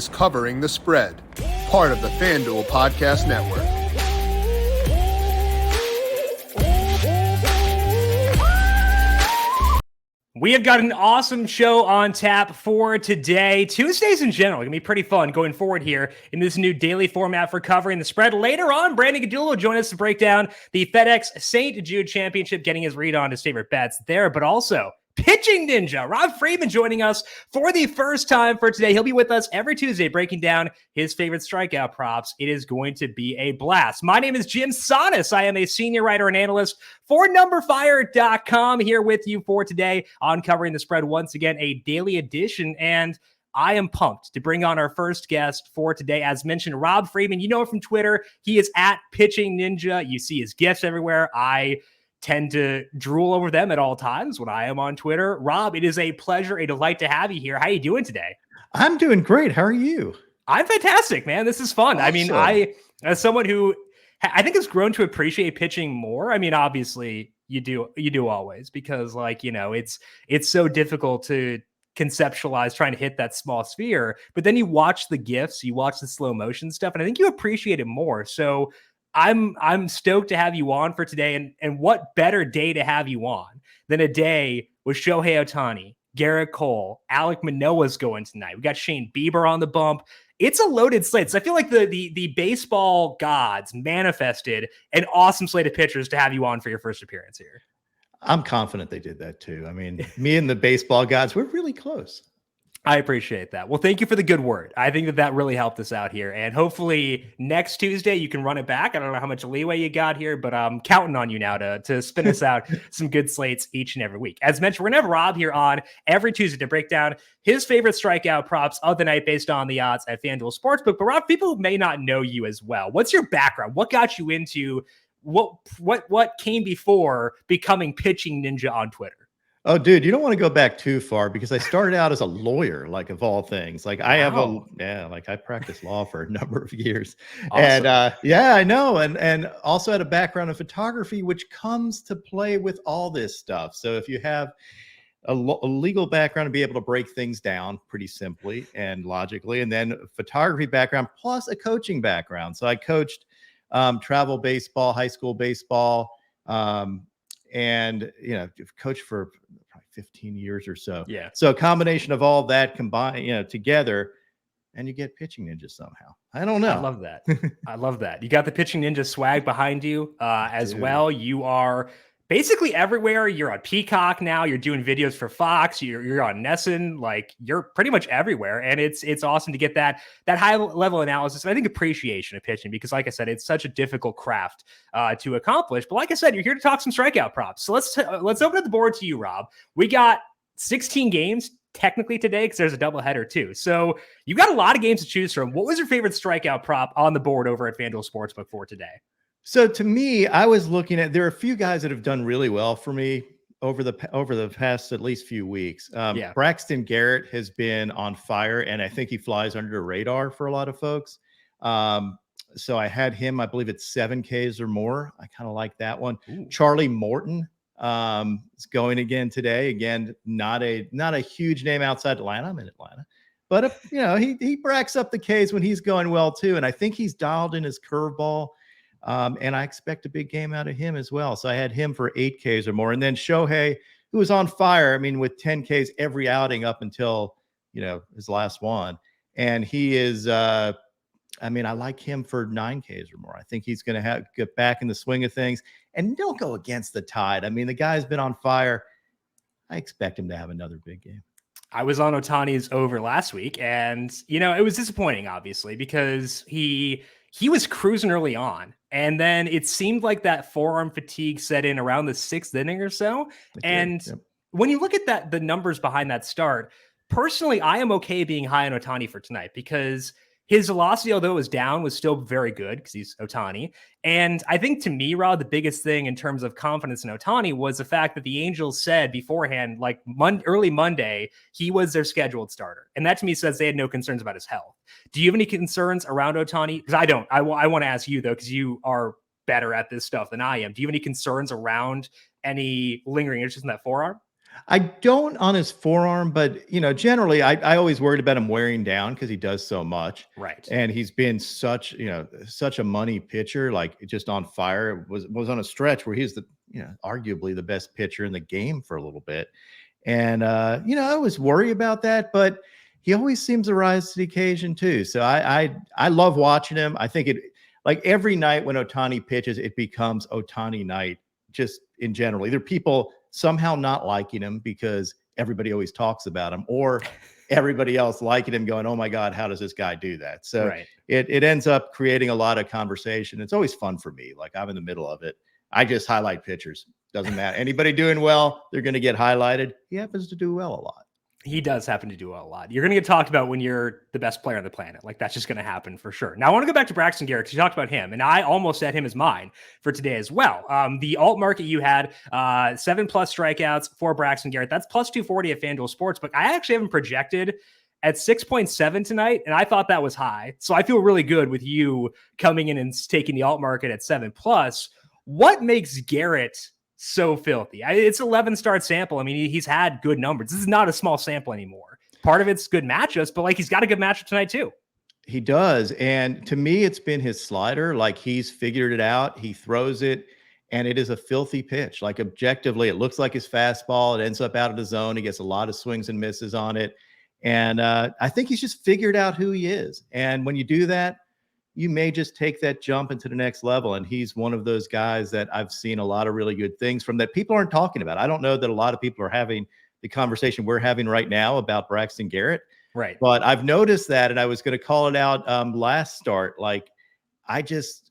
is Covering the Spread, part of the FanDuel Podcast Network. We have got an awesome show on tap for today. Tuesdays in general are going to be pretty fun going forward here in this new daily format for Covering the Spread. Later on, Brandon Gdula will join us to break down the FedEx St. Jude Championship, getting his read on his favorite bets there, but also Pitching Ninja, Rob Friedman joining us for the first time for today. He'll be with us every Tuesday breaking down his favorite strikeout props. It is going to be a blast. My name is Jim Sonis. I am a senior writer and analyst for numberFire.com, here with you for today on Covering the Spread. Once again, a daily edition, and I am pumped to bring on our first guest for today. As mentioned, Rob Friedman. You know him from Twitter. He is at Pitching Ninja. You see his gifs everywhere. I tend to drool over them at all times when I am on Twitter. Rob, it is a pleasure, a delight to have you here. How are you doing today? I'm doing great. How are you? I'm fantastic, man. This is fun. Awesome. I mean, as someone who I think has grown to appreciate pitching more. I mean, obviously you do always, because it's so difficult to conceptualize trying to hit that small sphere, but then you watch the GIFs, you watch the slow motion stuff, and I think you appreciate it more. So I'm stoked to have you on for today. And what better day to have you on than a day with Shohei Ohtani, Garrett Cole, Alek Manoah's going tonight. We got Shane Bieber on the bump. It's a loaded slate. So I feel like the baseball gods manifested an awesome slate of pitchers to have you on for your first appearance here. I'm confident they did that too. I mean, me and the baseball gods, we're really close. I appreciate that. Well, thank you for the good word. I think that really helped us out here. And hopefully next Tuesday you can run it back. I don't know how much leeway you got here, but I'm counting on you now to spin us out some good slates each and every week. As mentioned, we're going to have Rob here on every Tuesday to break down his favorite strikeout props of the night based on the odds at FanDuel Sportsbook. But Rob, people may not know you as well. What's your background? What got you into what came before becoming Pitching Ninja on Twitter? Oh, dude, you don't want to go back too far, because I started out as a lawyer, like, of all things. Like, I have I practiced law for a number of years. Awesome. And I know. And also had a background in photography, which comes to play with all this stuff. So if you have a legal background, to be able to break things down pretty simply and logically, and then a photography background plus a coaching background. So I coached travel baseball, high school baseball, and coached for probably 15 years or so. Yeah. So a combination of all that combined, together, and you get Pitching Ninja somehow. I don't know. I love that. I love that. You got the Pitching Ninja swag behind you as well. You are basically everywhere. You're on Peacock now. You're doing videos for Fox. You're on Nessun. Like, you're pretty much everywhere. And it's awesome to get that high level analysis. And I think appreciation of pitching, because like I said, it's such a difficult craft to accomplish. But like I said, you're here to talk some strikeout props. So let's open up the board to you, Rob. We got 16 games technically today, because there's a doubleheader too. So you got a lot of games to choose from. What was your favorite strikeout prop on the board over at FanDuel Sportsbook for today? So to me, I was looking at, there are a few guys that have done really well for me over the past at least few weeks. Braxton Garrett has been on fire, and I think he flies under the radar for a lot of folks. So I had him, I believe it's 7 Ks or more. I kind of like that one. Ooh. Charlie Morton is going again today. Again, not a huge name outside Atlanta. I'm in Atlanta. But he racks up the Ks when he's going well too. And I think he's dialed in his curveball. And I expect a big game out of him as well. So I had him for 8 Ks or more. And then Shohei, who was on fire, I mean, with 10 Ks every outing up until, his last one. And he is, I like him for 9 Ks or more. I think he's going to get back in the swing of things. And don't go against the tide. I mean, the guy's been on fire. I expect him to have another big game. I was on Ohtani's over last week, and, it was disappointing, obviously, because he was cruising early on. And then it seemed like that forearm fatigue set in around the 6th inning or so. When you look at the numbers behind that start, personally, I am okay being high on Ohtani for tonight, because his velocity, although it was down, was still very good because he's Ohtani. And I think, to me, Rod, the biggest thing in terms of confidence in Ohtani was the fact that the Angels said beforehand, like early Monday, he was their scheduled starter. And that, to me, says they had no concerns about his health. Do you have any concerns around Ohtani? Because I don't. I want to ask you, though, because you are better at this stuff than I am. Do you have any concerns around any lingering issues in that forearm? I don't on his forearm, but generally I always worried about him wearing down because he does so much. Right. And he's been such a money pitcher, like just on fire. Was on a stretch where he's the arguably the best pitcher in the game for a little bit. And I always worry about that, but he always seems to rise to the occasion too. So I love watching him. I think like every night when Ohtani pitches, it becomes Ohtani night just in general. Either people somehow not liking him because everybody always talks about him, or everybody else liking him going, oh my God, how does this guy do that? So it ends up creating a lot of conversation. It's always fun for me. Like I'm in the middle of it. I just highlight pitchers. Doesn't matter. Anybody doing well, they're going to get highlighted. He happens to do well a lot. He does happen to do well a lot. You're going to get talked about when you're the best player on the planet. Like that's just going to happen for sure. Now I want to go back to Braxton Garrett because you talked about him, and I almost had him as mine for today as well. The alt market you had 7+ strikeouts for Braxton Garrett. That's plus 240 at FanDuel Sportsbook. I actually have him projected at 6.7 tonight, and I thought that was high. So I feel really good with you coming in and taking the alt market at 7+. What makes Garrett so filthy? It's 11 start sample. I mean, he's had good numbers. This is not a small sample anymore. Part of it's good matchups, but like he's got a good matchup tonight too. He does. And to me, it's been his slider. Like he's figured it out. He throws it and it is a filthy pitch. Like objectively, it looks like his fastball. It ends up out of the zone. He gets a lot of swings and misses on it. And I think he's just figured out who he is. And when you do that, you may just take that jump into the next level. And he's one of those guys that I've seen a lot of really good things from that people aren't talking about. I don't know that a lot of people are having the conversation we're having right now about Braxton Garrett. Right. But I've noticed that, and I was going to call it out last start. Like, I just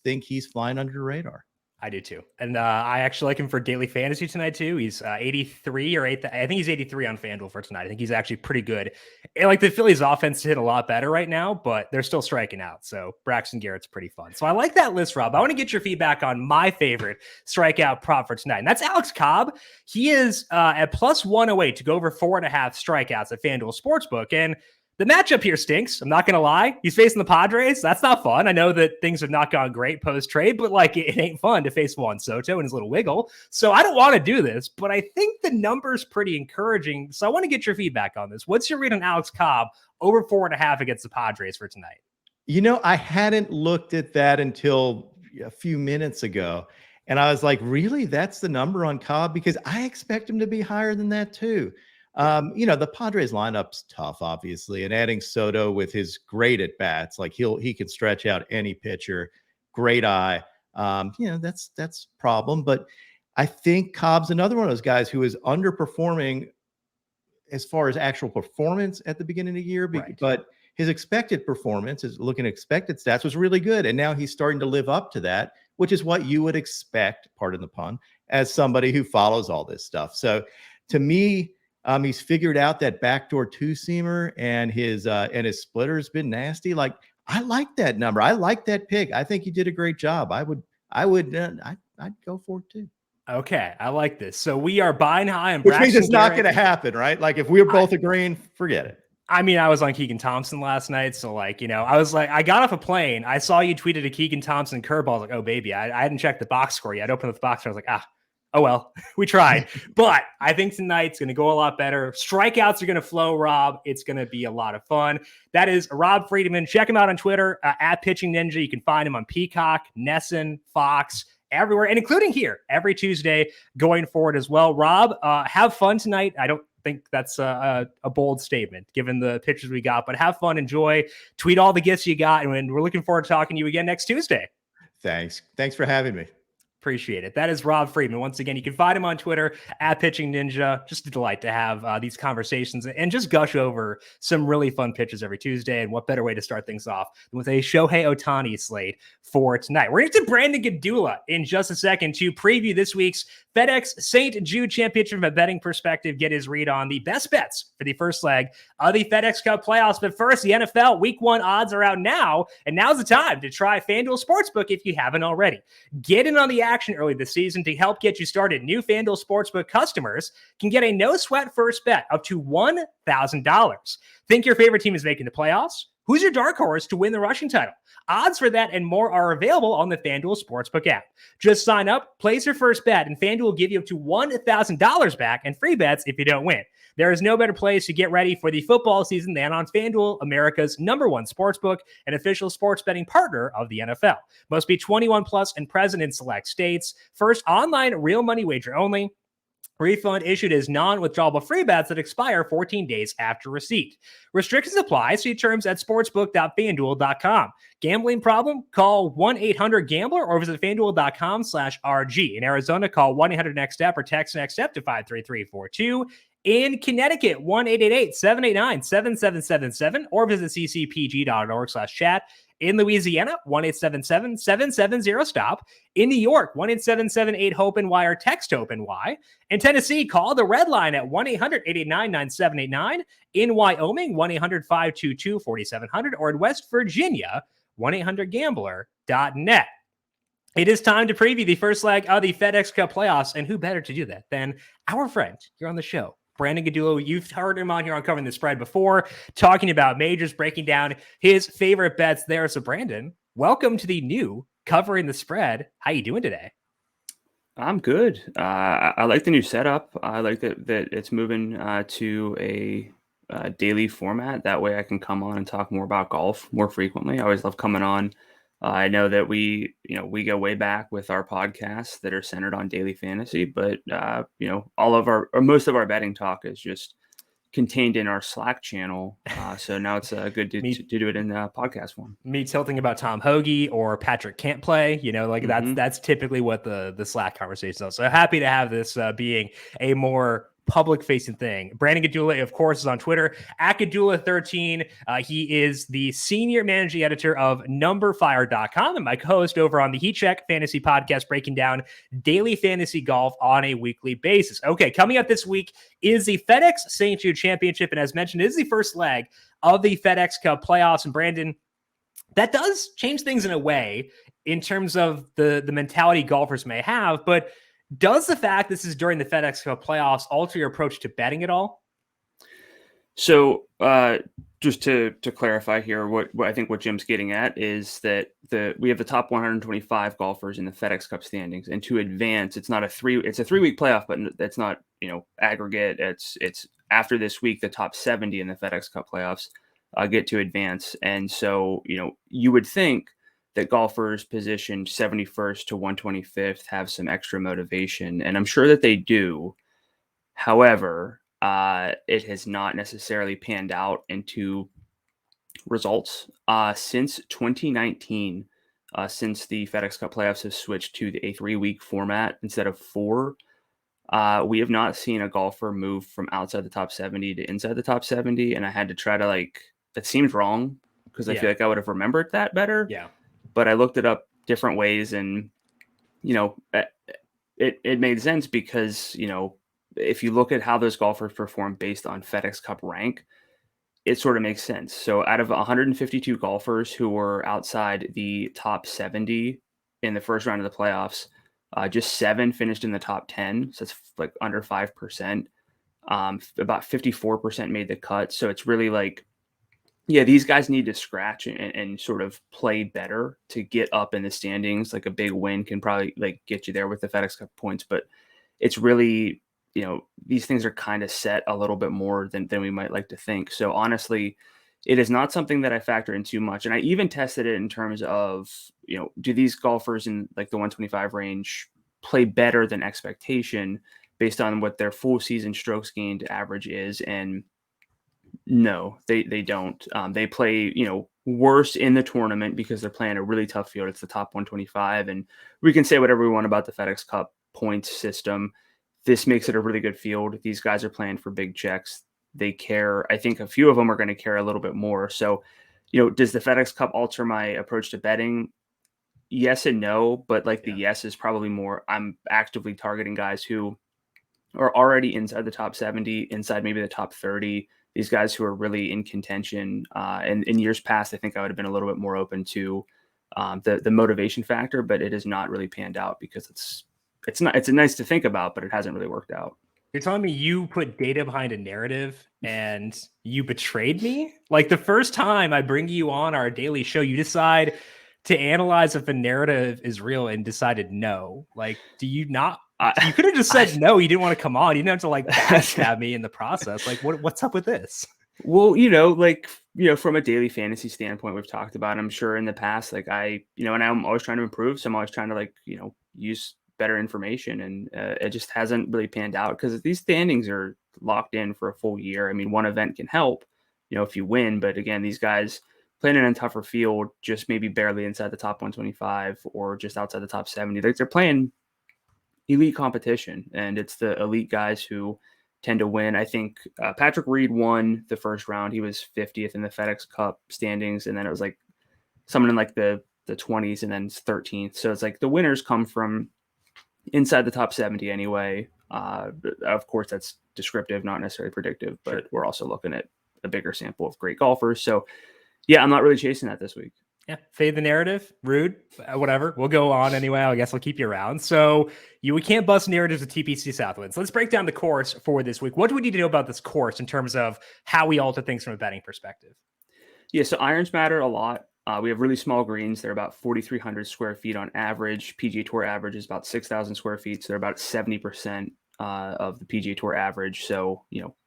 think he's flying under the radar. I do too. And I actually like him for daily fantasy tonight too. He's 83 or 8. I think he's 83 on FanDuel for tonight. I think he's actually pretty good. And like the Phillies offense hit a lot better right now, but they're still striking out. So Braxton Garrett's pretty fun. So I like that list, Rob. I want to get your feedback on my favorite strikeout prop for tonight. And that's Alex Cobb. He is at plus 108 to go over 4.5 strikeouts at FanDuel Sportsbook. And the matchup here stinks. I'm not going to lie. He's facing the Padres. That's not fun. I know that things have not gone great post-trade, but like it ain't fun to face Juan Soto and his little wiggle. So I don't want to do this, but I think the number's pretty encouraging. So I want to get your feedback on this. What's your read on Alex Cobb over 4.5 against the Padres for tonight? I hadn't looked at that until a few minutes ago. And I was like, really? That's the number on Cobb? Because I expect him to be higher than that too. The Padres lineup's tough, obviously, and adding Soto with his great at bats, like he can stretch out any pitcher, great eye. That's problem. But I think Cobb's another one of those guys who is underperforming as far as actual performance at the beginning of the year, but his expected performance is looking at expected stats was really good. And now he's starting to live up to that, which is what you would expect, pardon the pun, as somebody who follows all this stuff. So to me, he's figured out that backdoor two-seamer, and his splitter's been nasty. Like, I like that number. I like that pick. I think he did a great job. I'd go for it too. Okay, I like this. So we are buying high on Braxton Garrett. Which means it's not going to happen, right? Like if we're both agreeing, forget it. I mean, I was on Keegan Thompson last night. So like, I was like, I got off a plane. I saw you tweeted a Keegan Thompson curveball. I was like, oh baby, I hadn't checked the box score yet. I opened up the box score. I was like, oh well, we tried. But I think tonight's going to go a lot better. Strikeouts are going to flow, Rob. It's going to be a lot of fun. That is Rob Friedman. Check him out on Twitter at Pitching Ninja. You can find him on Peacock, Nesson, Fox, everywhere, and including here every Tuesday going forward as well. Rob, have fun tonight. I don't think that's a bold statement given the pictures we got, but have fun, enjoy, tweet all the gifts you got, and we're looking forward to talking to you again next Tuesday. Thanks for having me. Appreciate it. That is Rob Friedman. Once again, you can find him on Twitter at Pitching Ninja. Just a delight to have these conversations and just gush over some really fun pitches every Tuesday. And what better way to start things off than with a Shohei Ohtani slate for tonight. We're into Brandon Gdula in just a second to preview this week's FedEx St. Jude Championship from a betting perspective. Get his read on the best bets for the first leg of the FedEx Cup playoffs. But first, the NFL Week 1 odds are out now. And now's the time to try FanDuel Sportsbook if you haven't already. Get in on the action early this season to help get you started. New FanDuel Sportsbook customers can get a no-sweat first bet up to $1,000. Think your favorite team is making the playoffs? Who's your dark horse to win the rushing title? Odds for that and more are available on the FanDuel Sportsbook app. Just sign up, place your first bet, and FanDuel will give you up to $1,000 back and free bets if you don't win. There is no better place to get ready for the football season than on FanDuel, America's #1 sportsbook and official sports betting partner of the NFL. Must be 21 plus and present in select states. First online real money wager only. Refund issued as non-withdrawable free bets that expire 14 days after receipt. Restrictions apply. See terms at sportsbook.fanduel.com. Gambling problem? Call 1-800-GAMBLER or visit fanduel.com/RG. In Arizona, call 1-800-NEXT-STEP or text NEXT STEP to 53342. In Connecticut, 1-888-789-7777 or visit ccpg.org/chat. In Louisiana, 1-877-770-STOP. In New York, 1-877-8-HOPE-NY or text HOPE-NY. In Tennessee, call the Red Line at 1-800-889-9789. In Wyoming, 1-800-522-4700. Or in West Virginia, 1-800-GAMBLER.net. It is time to preview the first leg of the FedEx Cup playoffs, and who better to do that than our friend here on the show, Brandon Gdula. You've heard him on here on Covering the Spread before, talking about majors, breaking down his favorite bets there. So, Brandon, welcome to the new Covering the Spread. How you doing today? I'm good. I like the new setup. I like that it's moving to a daily format. That way I can come on and talk more about golf more frequently. I always love coming on. I know that we go way back with our podcasts that are centered on daily fantasy, but all of most of our betting talk is just contained in our Slack channel. So now it's good to do it in podcast form. Me tilting about Tom Hoagie or Patrick can't play, that's typically what the Slack conversation is. So happy to have this being a more public-facing thing. Brandon Gdula, of course, is on Twitter at Gdula13. He is the senior managing editor of numberFire.com and my co-host over on the Heat Check Fantasy Podcast, breaking down daily fantasy golf on a weekly basis. Okay, coming up this week is the FedEx St. Jude Championship, and as mentioned, it is the first leg of the FedEx Cup playoffs. And Brandon, that does change things in a way in terms of the mentality golfers may have, but does the fact this is during the FedEx Cup playoffs alter your approach to betting at all? So just to clarify here, what I think what Jim's getting at is that we have the top 125 golfers in the FedEx Cup standings, and to advance, it's a 3-week playoff, but it's not aggregate. It's after this week, the top 70 in the FedEx Cup playoffs get to advance, and so you would think that golfers positioned 71st to 125th have some extra motivation, and I'm sure that they do. However, it has not necessarily panned out into results. Since 2019, since the FedEx Cup playoffs have switched to a 3-week format instead of 4, we have not seen a golfer move from outside the top 70 to inside the top 70, and I had to try to that seems wrong because I feel like I would have remembered that better. Yeah. But I looked it up different ways, and it made sense because if you look at how those golfers perform based on FedEx Cup rank, it sort of makes sense. So out of 152 golfers who were outside the top 70 in the first round of the playoffs, just 7 finished in the top 10. So it's under 5%. About 54% made the cut. So it's really these guys need to scratch and sort of play better to get up in the standings. A big win can probably get you there with the FedEx Cup points, but it's really, these things are kind of set a little bit more than we might like to think. So honestly, it is not something that I factor in too much. And I even tested it in terms of, do these golfers in the 125 range play better than expectation based on what their full season strokes gained average is? And no, they don't. They play, worse in the tournament because they're playing a really tough field. It's the top 125, and we can say whatever we want about the FedEx Cup points system. This makes it a really good field. These guys are playing for big checks. They care. I think a few of them are going to care a little bit more. So, does the FedEx Cup alter my approach to betting? Yes and no, but the yes is probably more. I'm actively targeting guys who are already inside the top 70, inside maybe the top 30. These guys who are really in contention. And in years past, I think I would have been a little bit more open to the motivation factor, but it has not really panned out because it's nice to think about, but it hasn't really worked out. You're telling me you put data behind a narrative and you betrayed me? Like the first time I bring you on our daily show, you decide to analyze if a narrative is real and decided no. Like, do you not? You could have just said no. You didn't want to come on. You didn't have to like backstab me in the process. Like, what's up with this? Well, from a daily fantasy standpoint, we've talked about, I'm sure in the past, like and I'm always trying to improve. So I'm always trying to use better information, and it just hasn't really panned out because these standings are locked in for a full year. I mean, one event can help, if you win, but again, these guys playing in a tougher field, just maybe barely inside the top 125 or just outside the top 70. They're playing elite competition, and it's the elite guys who tend to win. I think Patrick Reed won the first round. He was 50th in the FedEx Cup standings, and then it was like someone in like the 20s and then 13th. So it's like the winners come from inside the top 70 anyway. Of course, that's descriptive, not necessarily predictive, but we're also looking at a bigger sample of great golfers. So yeah, I'm not really chasing that this week. Yeah, fade the narrative, rude, whatever. We'll go on anyway. I guess I'll keep you around. So we can't bust narratives with TPC Southwind. So let's break down the course for this week. What do we need to know about this course in terms of how we alter things from a betting perspective? Yeah, so irons matter a lot. We have really small greens. They're about 4,300 square feet on average. PGA Tour average is about 6,000 square feet. So they're about 70% of the PGA Tour average. So,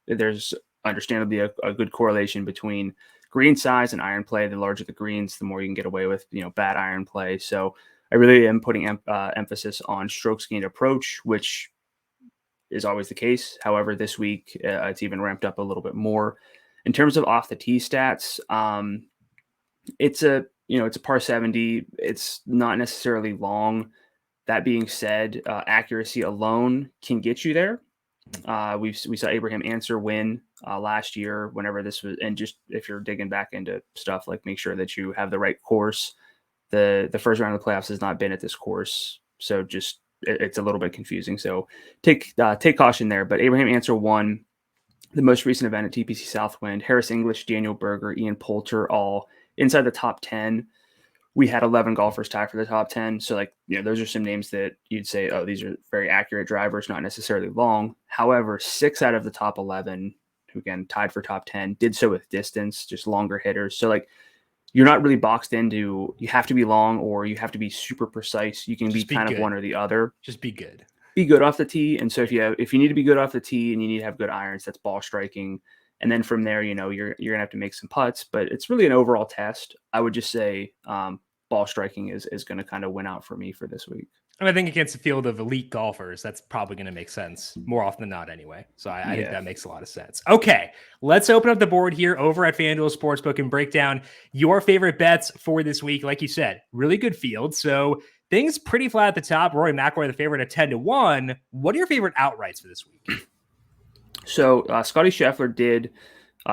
there's understandably a good correlation between green size and iron play. The larger the greens, the more you can get away with, bad iron play. So I really am putting emphasis on strokes gained approach, which is always the case. However, this week it's even ramped up a little bit more. In terms of off the tee stats, it's a par 70. It's not necessarily long. That being said, accuracy alone can get you there. We saw Abraham Answer win last year whenever this was, and just if you're digging back into stuff, like make sure that you have the right course. The first round of the playoffs has not been at this course, so just it's a little bit confusing. So take caution there. But Abraham Answer won the most recent event at TPC Southwind. Harris English, Daniel Berger, Ian Poulter, all inside the top 10. We had 11 golfers tied for the top 10. So those are some names that you'd say, oh, these are very accurate drivers, not necessarily long. However, 6 out of the top 11, who again tied for top 10, did so with distance, just longer hitters. So you're not really boxed into, you have to be long or you have to be super precise. You can be kind of one or the other. Just be good. Be good off the tee. And so if you need to be good off the tee and you need to have good irons, that's ball striking. And then from there, you're gonna have to make some putts, but it's really an overall test. I would just say ball striking is going to kind of win out for me for this week. And I think against a field of elite golfers, that's probably going to make sense more often than not anyway. So I think that makes a lot of sense. Okay, let's open up the board here over at FanDuel Sportsbook and break down your favorite bets for this week. Like you said, really good field. So things pretty flat at the top. Rory McIlroy, the favorite at 10-1. What are your favorite outrights for this week? So Scotty Scheffler did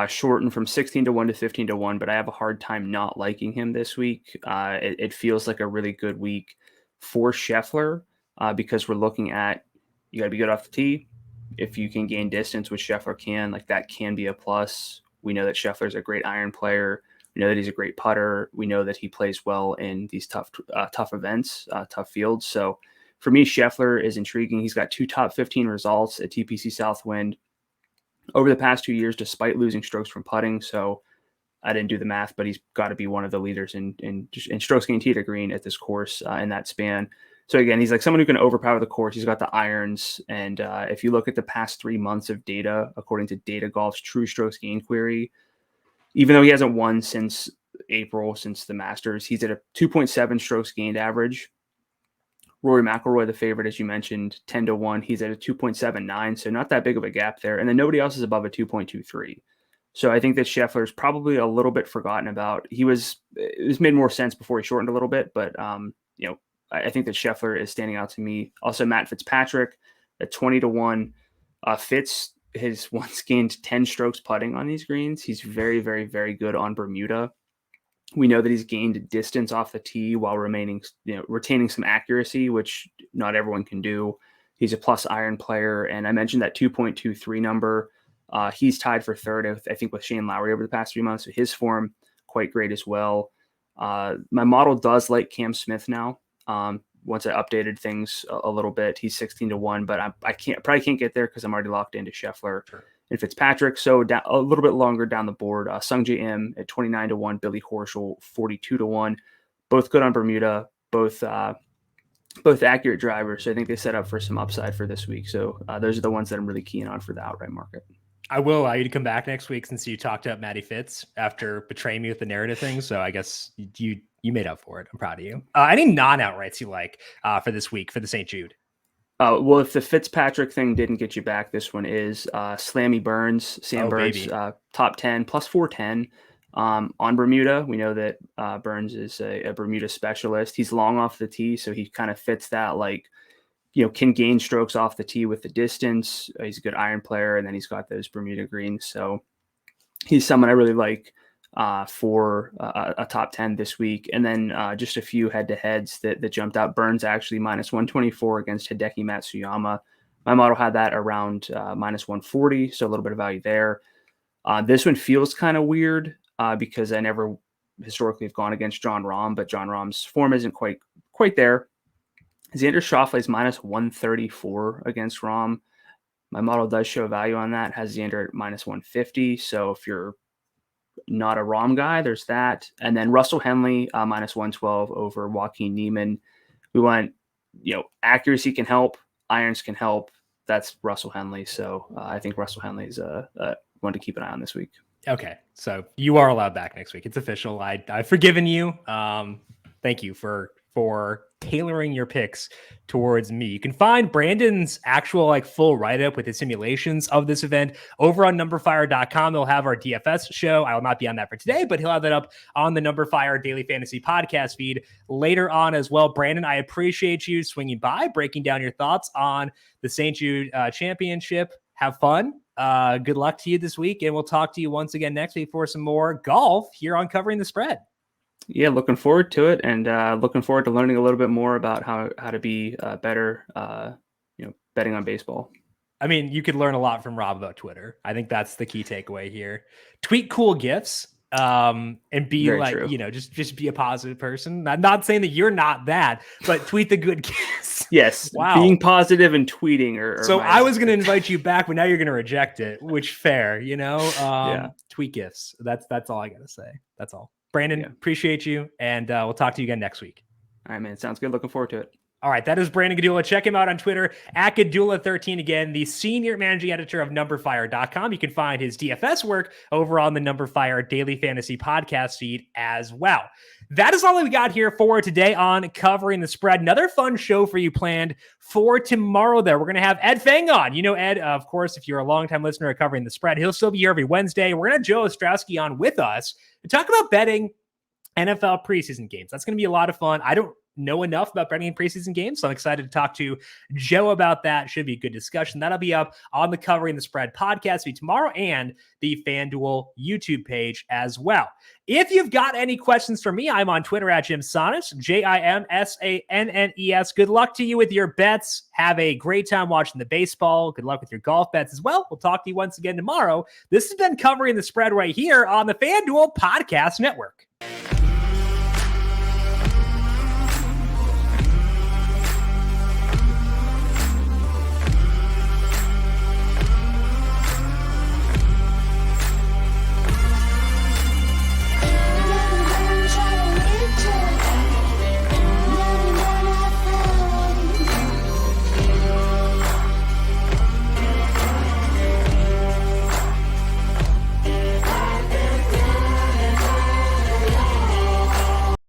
shorten from 16-1 to 15-1, but I have a hard time not liking him this week. It feels like a really good week for Scheffler because we're looking at, you got to be good off the tee. If you can gain distance, which Scheffler can, that can be a plus. We know that Scheffler's a great iron player. We know that he's a great putter. We know that he plays well in these tough events, tough fields. So for me, Scheffler is intriguing. He's got 2 top 15 results at TPC Southwind over the past 2 years, despite losing strokes from putting. So I didn't do the math, but he's got to be one of the leaders in strokes gained tee to green at this course in that span. So again, he's like someone who can overpower the course. He's got the irons. And if you look at the past 3 months of data, according to Data Golf's True Strokes Gained query, even though he hasn't won since April, since the Masters, he's at a 2.7 strokes gained average. Rory McIlroy, the favorite, as you mentioned, 10-1. He's at a 2.79, so not that big of a gap there. And then nobody else is above a 2.23. So I think that Scheffler is probably a little bit forgotten about. It was made more sense before he shortened a little bit, but I think that Scheffler is standing out to me. Also, Matt Fitzpatrick at 20-1. Fitz has once gained 10 strokes putting on these greens. He's very, very, very good on Bermuda. We know that he's gained distance off the tee while retaining some accuracy, which not everyone can do. He's a plus iron player. And I mentioned that 2.23 number. He's tied for third, I think, with Shane Lowry over the past 3 months. So his form, quite great as well. My model does like Cam Smith now. once I updated things a little bit. He's 16-1, but I probably can't get there because I'm already locked into Scheffler and Fitzpatrick. So a little bit longer down the board. Sung J M at 29-1, Billy Horschel 42-1. Both good on Bermuda, both accurate drivers. So I think they set up for some upside for this week. So those are the ones that I'm really keen on for the outright market. I will allow you to come back next week since you talked up Matty Fitz after betraying me with the narrative thing. So I guess you made up for it. I'm proud of you. Any non-outrights you like for this week for the St. Jude? Well, if the Fitzpatrick thing didn't get you back, this one is Slammy Burns, Sam Burns, top 10 plus 410 on Bermuda. We know that Burns is a Bermuda specialist. He's long off the tee, so he kind of fits that, like, can gain strokes off the tee with the distance. He's a good iron player, and then he's got those Bermuda greens. So he's someone I really like for a top 10 this week. And then just a few head-to-heads that jumped out. Burns actually minus 124 against Hideki Matsuyama. My model had that around minus 140, so a little bit of value there. This one feels kind of weird because I never historically have gone against Jon Rahm, but Jon Rahm's form isn't quite there. Xander Schauffele is minus 134 against Rahm. My model does show value on that, has Xander at minus 150. So if you're not a Rahm guy, there's that. And then Russell Henley, minus 112 over Joaquin Niemann. We want, accuracy can help, irons can help. That's Russell Henley. So I think Russell Henley is one to keep an eye on this week. Okay. So you are allowed back next week. It's official. I've forgiven you. Thank you for tailoring your picks towards me. You can find Brandon's actual full write-up with his simulations of this event over on numberFire.com. They'll have our DFS show. I will not be on that for today, but he'll have that up on the numberFire Daily Fantasy podcast feed later on as well. Brandon, I appreciate you swinging by, breaking down your thoughts on the St. Jude Championship. Have fun. Good luck to you this week, and we'll talk to you once again next week for some more golf here on Covering the Spread. Yeah, looking forward to it, and looking forward to learning a little bit more about how to be better, betting on baseball. I mean, you could learn a lot from Rob about Twitter. I think that's the key takeaway here. Tweet cool GIFs, and be very true. Just be a positive person. I'm not saying that you're not that, but tweet the good GIFs. Yes, wow. Being positive and tweeting are so I was going to invite you back, but now you're going to reject it, which fair, yeah. Tweet GIFs. That's all I got to say. That's all. Brandon, appreciate you, and we'll talk to you again next week. All right, man. Sounds good. Looking forward to it. All right, that is Brandon Gdula. Check him out on Twitter at Gdula13. Again, the senior managing editor of numberFire.com. You can find his DFS work over on the numberFire Daily Fantasy podcast feed as well. That is all that we got here for today on Covering the Spread. Another fun show for you planned for tomorrow there. We're going to have Ed Feng on. Ed, of course, if you're a longtime listener of Covering the Spread, he'll still be here every Wednesday. We're going to have Joe Ostrowski on with us to talk about betting NFL preseason games. That's going to be a lot of fun. I don't know enough about betting in preseason games, so I'm excited to talk to Joe about that. Should be a good discussion. That'll be up on the Covering the Spread podcast feed tomorrow and the FanDuel YouTube page as well. If you've got any questions for me, I'm on Twitter at Jim Sannes, JIMSANNES. Good luck to you with your bets. Have a great time watching the baseball. Good luck with your golf bets as well. We'll talk to you once again tomorrow. This has been Covering the Spread right here on the FanDuel Podcast Network.